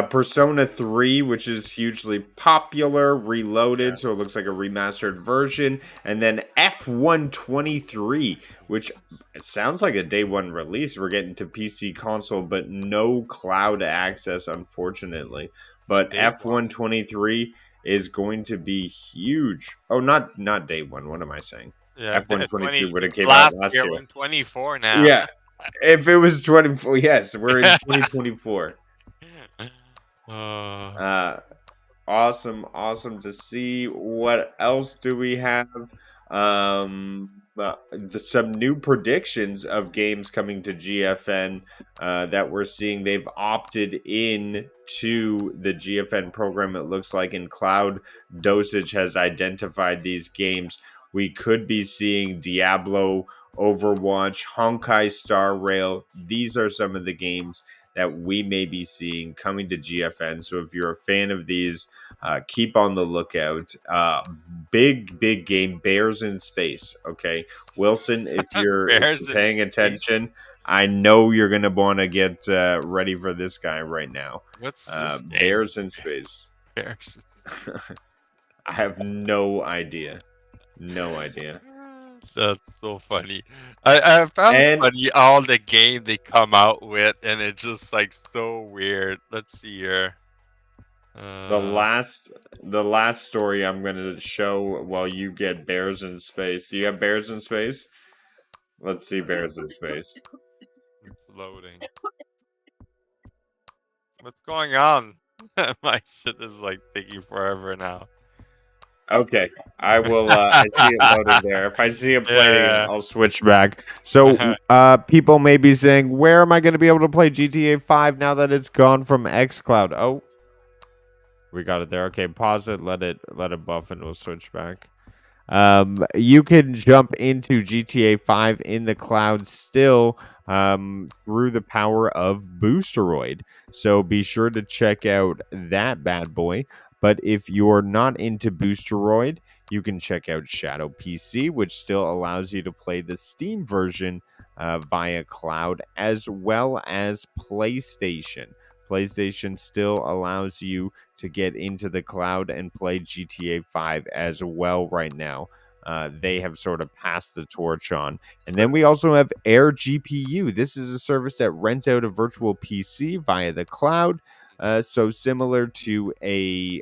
Persona 3, which is hugely popular, reloaded, so it yes, looks like a remastered version. And then F123, which it sounds like a day one release. We're getting to PC console, but no cloud access, unfortunately. But day one. F123 is going to be huge. Oh, not day one. What am I saying? Yeah, F123 would have it's came out last last year. year. We're in 24 now. Yeah. If it was 24, yes, we're in 2024. uh, Uh, awesome to see. What else do we have? Some new predictions of games coming to GFN that we're seeing. They've opted in to the GFN program. It looks like, in Cloud Dosage has identified these games. We could be seeing Diablo, Overwatch, Honkai Star Rail. These are some of the games that we may be seeing coming to GFN. So if you're a fan of these, keep on the lookout. Big game, Bears in Space. Okay, Wilson, if you're Bears in paying space. attention, I know you're gonna want to get ready for this guy right now. What's this game? Bears in Space. Bears. I have no idea. No idea. That's so funny. I found And funny all the game they come out with, and it's just like so weird. Let's see here. the last story I'm going to show while you get Bears in Space. Do you have Bears in Space? Let's see Bears in Space. It's loading. What's going on? My shit is like taking forever now. Okay, I will. I see it loading there. If I see it playing, Yeah. I'll switch back. So, people may be saying, "Where am I going to be able to play GTA 5 now that it's gone from XCloud?" Oh, we got it there. Okay, pause it. Let it buff, and we'll switch back. You can jump into GTA 5 in the cloud still through the power of Boosteroid. So be sure to check out that bad boy. But if you're not into Boosteroid, you can check out Shadow PC, which still allows you to play the Steam version via cloud, as well as PlayStation. PlayStation still allows you to get into the cloud and play GTA 5 as well right now. They have sort of passed the torch on. And then we also have Air GPU. This is a service that rents out a virtual PC via the cloud. So similar to a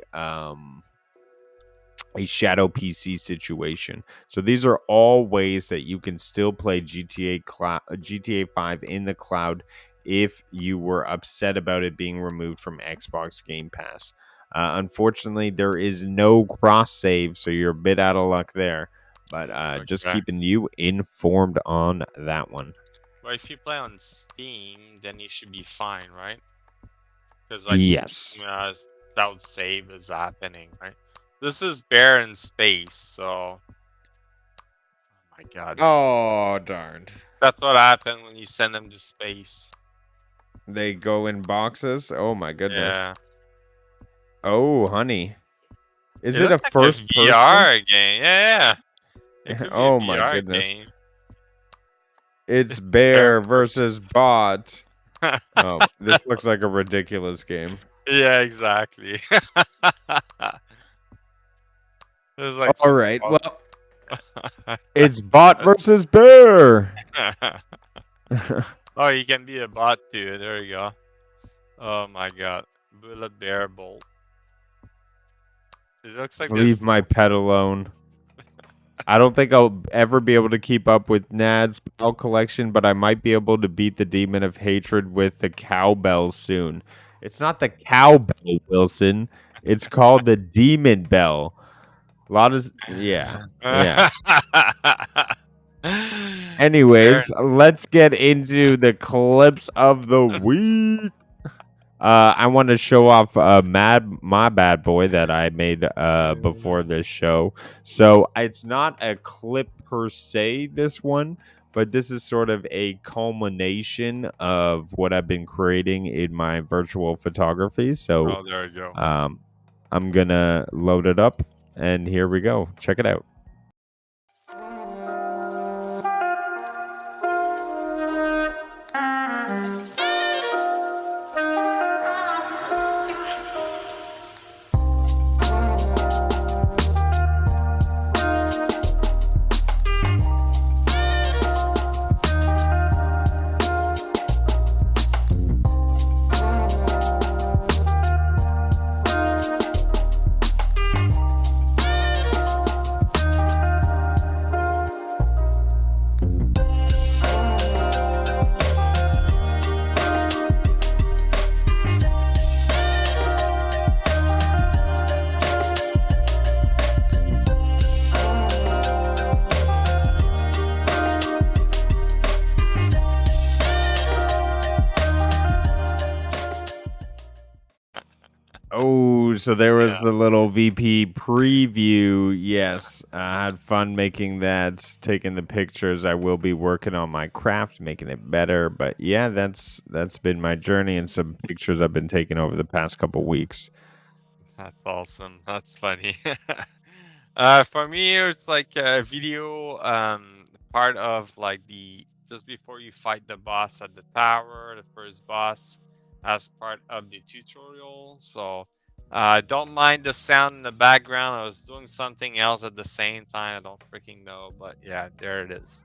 shadow PC situation. So these are all ways that you can still play GTA 5 in the cloud if you were upset about it being removed from Xbox Game Pass. Unfortunately, there is no cross save, so you're a bit out of luck there. But just Okay. keeping you informed on that one. Well, if you play on Steam, then you should be fine, right? Because like Yes. Steam, cloud save is happening, right? This is Bear in Space, so oh my god, Oh, darn. that's what happened when you send them to space. They go in boxes. Oh, my goodness. Yeah, Oh, honey. Is it it a looks like first person? VR game. Yeah. It could be Oh a my VR goodness. game. It's bear versus bot. Oh, this looks like a ridiculous game. Yeah, exactly. There's like All some right. Well, it's bot versus bear. oh, you can be a bot too. There you go. Oh my god. Bullet Bear Bolt. It looks like Leave there's my pet alone. I don't think I'll ever be able to keep up with Nad's bell collection, but I might be able to beat the demon of hatred with the cowbell soon. It's not the cowbell, Wilson. It's called the demon bell. A lot of yeah. Fair. Anyways, let's get into the clips of the week. I want to show off my bad boy that I made before this show. So it's not a clip per se, this one, but this is sort of a culmination of what I've been creating in my virtual photography. So Oh, there we go. I'm gonna load it up, and here we go. Check it out. Oh, so there was Yeah. the little VP preview. Yes, I had fun making that, taking the pictures. I will be working on my craft, making it better. But yeah, that's been my journey and some pictures I've been taking over the past couple weeks. That's awesome. That's funny. For me, it's like a video part of like the just before you fight the boss at the tower, the first boss, as part of the tutorial. So don't mind the sound in the background. I was doing something else at the same time. I don't freaking know, but yeah, there it is.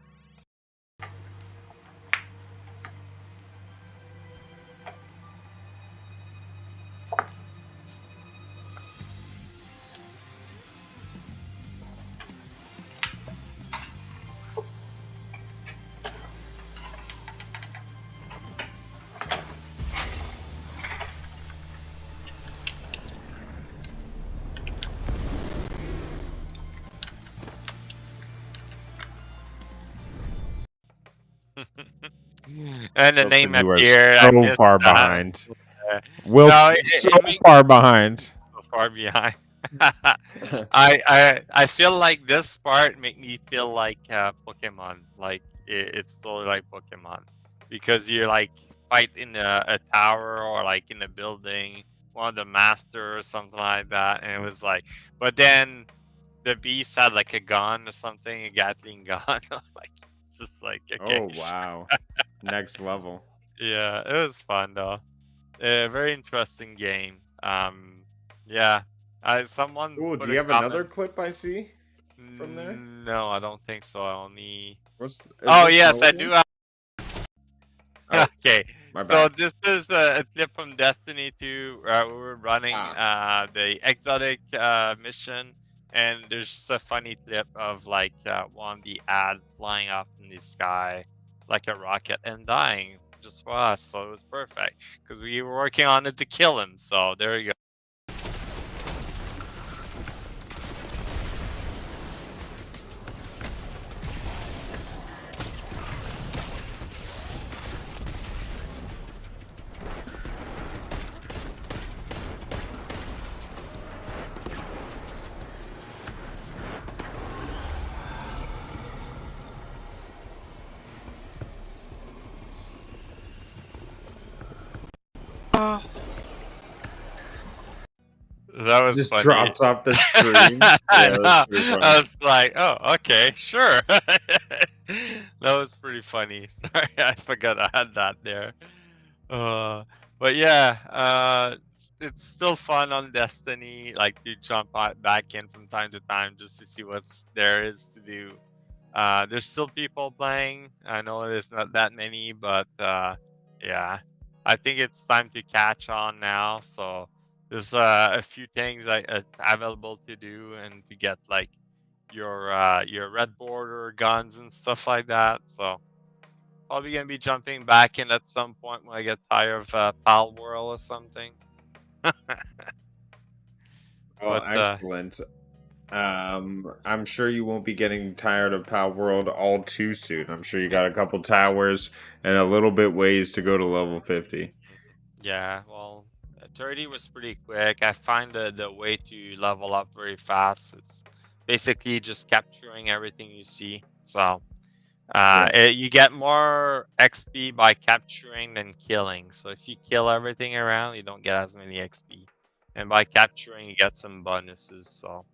And the Wilson, name you are appeared. I so missed far that. behind. Uh, no, Wilson, so it makes far behind. so far behind. I feel like this part make me feel like Pokemon. Like it's totally like Pokemon because you're like fight in a tower or like in a building, one of the master or something like that, and it was like, but then the beast had like a gun or something, a Gatling gun. Like it's just like okay, Oh wow, next level. yeah, it was fun though. A very interesting game. Yeah. Someone Oh, do put you a have another comment. clip I see from there? No, I don't think so. I only. Is Oh this the yes, I old do one? have. Oh, Okay, my so bad. this is a clip from Destiny 2. We were running Ah. the exotic mission, and there's just a funny clip of like one of the ads flying up in the sky like a rocket and dying just for us. So it was perfect because we were working on it to kill him. So there you go. That was Just funny. drops off the screen. I Yeah, that's know. pretty I funny. was like, oh, okay, sure. That was pretty funny. Sorry, I forgot I had that there. Uh, but yeah, it's still fun on Destiny. Like to jump back in from time to time just to see what there is to do. There's still people playing. I know there's not that many, but yeah. I think it's time to catch on now. So there's a few things available to do and to get like your red border guns and stuff like that. So probably gonna be jumping back in at some point when I get tired of Pal World or something. Oh, But excellent. I'm sure you won't be getting tired of Power World all too soon. I'm sure you got a couple towers and a little bit ways to go to level 50. yeah, well, 30 was pretty quick. I find the way to level up very fast. It's basically just capturing everything you see. So Yeah. you get more XP by capturing than killing. So if you kill everything around, you don't get as many XP. And by capturing, you get some bonuses. So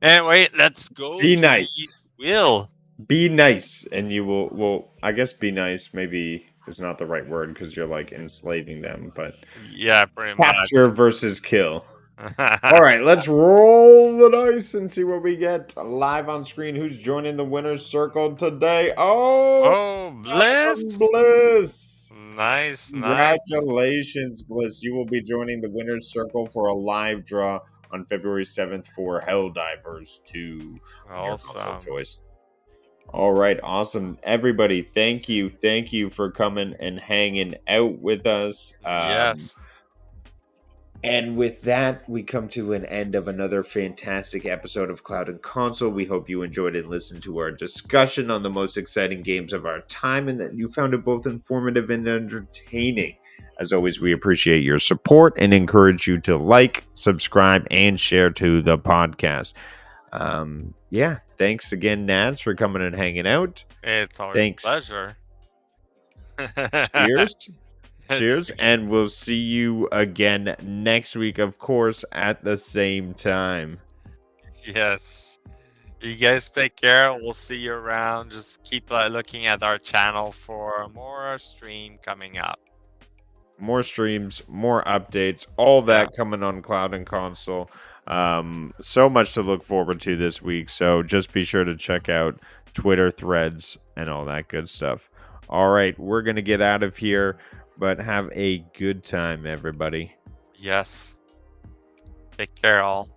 anyway, let's go Be to the nice. wheel. Be nice, and you will. Well, I guess be nice maybe is not the right word because you're like enslaving them, but Yeah, pretty much. capture versus kill. All right, let's roll the dice and see what we get live on screen. Who's joining the winner's circle today? Oh, Oh, Bliss! Bliss! Nice, nice. Congratulations, Bliss. You will be joining the winner's circle for a live draw on February 7th for Helldivers 2 on your console Awesome. choice. All right, awesome. Everybody, thank you. Thank you for coming and hanging out with us. Yes. And with that, we come to an end of another fantastic episode of Cloud and Console. We hope you enjoyed and listened to our discussion on the most exciting games of our time and that you found it both informative and entertaining. As always, we appreciate your support and encourage you to like, subscribe, and share to the podcast. Yeah, thanks again, Naz, for coming and hanging out. It's always a Thanks. pleasure. Cheers. Cheers, Cheers. and we'll see you again next week, of course, at the same time. Yes. You guys take care. We'll see you around. Just keep looking at our channel for more stream coming up. More streams, more updates, all that Yeah. coming on Cloud and Console. So much to look forward to this week. So just be sure to check out Twitter threads and all that good stuff. All right, we're going to get out of here, but have a good time, everybody. Yes. Take care, all.